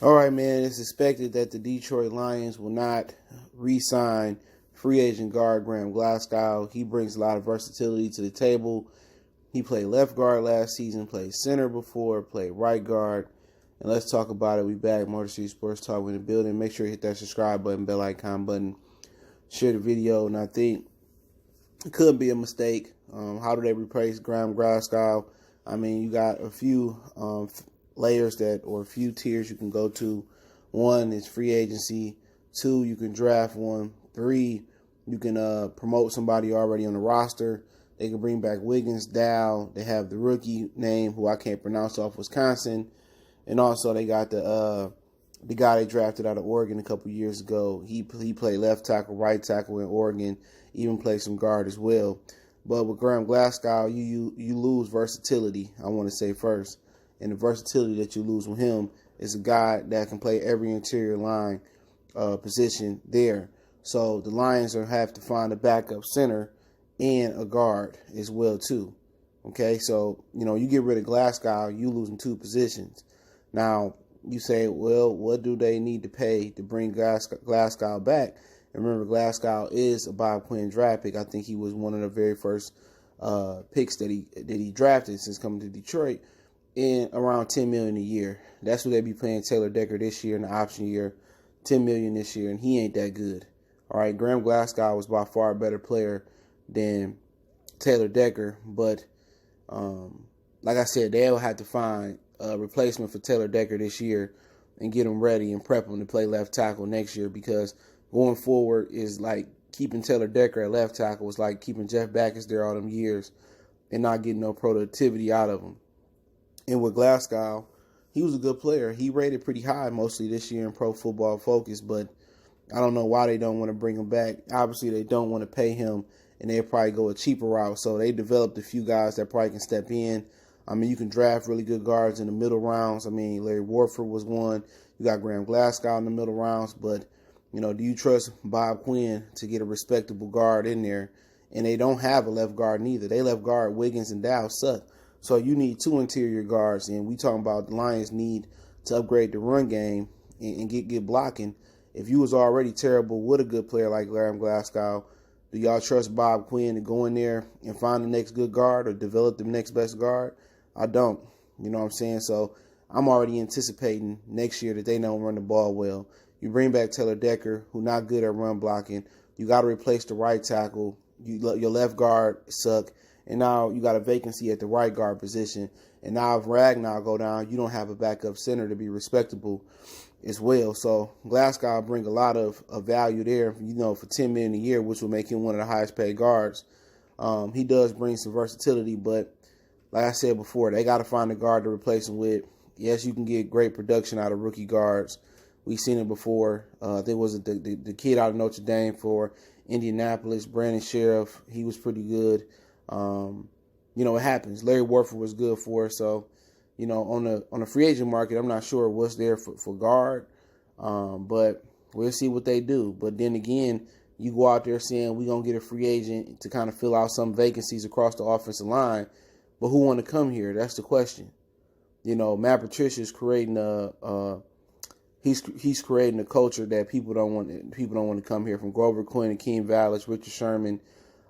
All right, man. It's expected that the Detroit Lions will not re-sign free agent guard Graham Glasgow. He brings a lot of versatility to the table. He played left guard last season, played center before, played right guard. And let's talk about it. We back, Motor City Sports Talk in the building. Make sure you hit that subscribe button, bell icon button, share the video. And I think it could be a mistake. How do they replace Graham Glasgow? I mean, you got a few layers or a few tiers you can go to. One is free agency. Two, you can draft one. Three, you can promote somebody already on the roster. They can bring back Wiggins, Dow. They have the rookie name, who I can't pronounce, off Wisconsin. And also they got the guy they drafted out of Oregon a couple years ago. He played left tackle, right tackle in Oregon, even played some guard as well. But with Graham Glasgow, you lose versatility, I want to say first. And the versatility that you lose with him is a guy that can play every interior line position there. So the Lions have to find a backup center and a guard as well too. Okay, so you get rid of Glasgow, you losing two positions. Now you say, well, what do they need to pay to bring Glasgow back? And remember, Glasgow is a Bob Quinn draft pick. I think he was one of the very first picks that he drafted since coming to Detroit, in around $10 million a year. That's what they be paying Taylor Decker this year in the option year, $10 million this year, and he ain't that good. All right, Graham Glasgow was by far a better player than Taylor Decker, but like I said, they'll have to find a replacement for Taylor Decker this year and get him ready and prep him to play left tackle next year, because going forward is like keeping Taylor Decker at left tackle was like keeping Jeff Backus there all them years and not getting no productivity out of him. And with Glasgow, he was a good player. He rated pretty high mostly this year in Pro Football Focus, but I don't know why they don't want to bring him back. Obviously, they don't want to pay him, and they'll probably go a cheaper route. So they developed a few guys that probably can step in. I mean, you can draft really good guards in the middle rounds. I mean, Larry Warford was one. You got Graham Glasgow in the middle rounds. But, do you trust Bob Quinn to get a respectable guard in there? And they don't have a left guard neither. They left guard Wiggins and Dow suck. So you need two interior guards. And we talking about the Lions need to upgrade the run game and get blocking. If you was already terrible with a good player like Graham Glasgow, do y'all trust Bob Quinn to go in there and find the next good guard or develop the next best guard? I don't. You know what I'm saying? So I'm already anticipating next year that they don't run the ball well. You bring back Taylor Decker, who not good at run blocking. You got to replace the right tackle. Your left guard suck. And now you got a vacancy at the right guard position. And now if Ragnar go down, you don't have a backup center to be respectable as well. So Glasgow bring a lot of value there, for $10 million a year, which will make him one of the highest paid guards. He does bring some versatility, but like I said before, they got to find a guard to replace him with. Yes, you can get great production out of rookie guards. We've seen it before. There was the kid out of Notre Dame for Indianapolis, Brandon Sheriff. He was pretty good. It happens. Larry Warford was good for us. So, on the free agent market, I'm not sure what's there for guard, but we'll see what they do. But then again, you go out there saying we're going to get a free agent to kind of fill out some vacancies across the offensive line, but who want to come here? That's the question. Matt Patricia's creating he's creating a culture that people don't want to come here, from Grover Quinn and Keem Vallis, Richard Sherman.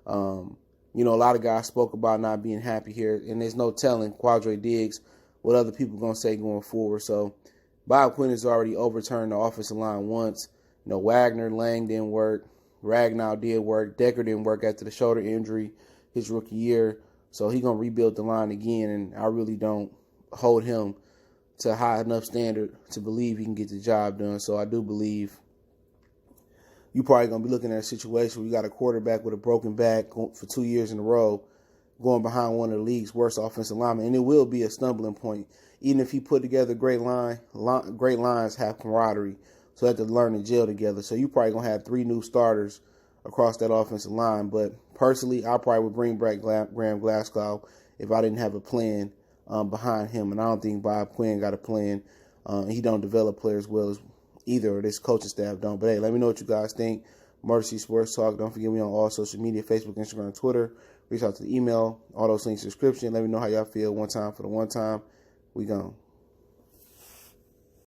A lot of guys spoke about not being happy here, and there's no telling Quadre Diggs what other people are going to say going forward. So Bob Quinn has already overturned the offensive line once. Wagner, Lang didn't work. Ragnow did work. Decker didn't work after the shoulder injury his rookie year. So he's going to rebuild the line again, and I really don't hold him to a high enough standard to believe he can get the job done. So I do believe you're probably going to be looking at a situation where you got a quarterback with a broken back for 2 years in a row going behind one of the league's worst offensive linemen. And it will be a stumbling point. Even if he put together a great line, great lines have camaraderie. So they have to learn to gel together. So you're probably going to have 3 new starters across that offensive line. But personally, I probably would bring back Graham Glasgow if I didn't have a plan behind him. And I don't think Bob Quinn got a plan. He don't develop players well as either, or this coaching staff don't. But hey, let me know what you guys think. Motor City Sports Talk. Don't forget me on all social media, Facebook, Instagram, Twitter. Reach out to the email. All those links in the description. Let me know how y'all feel. One time for the one time. We gone.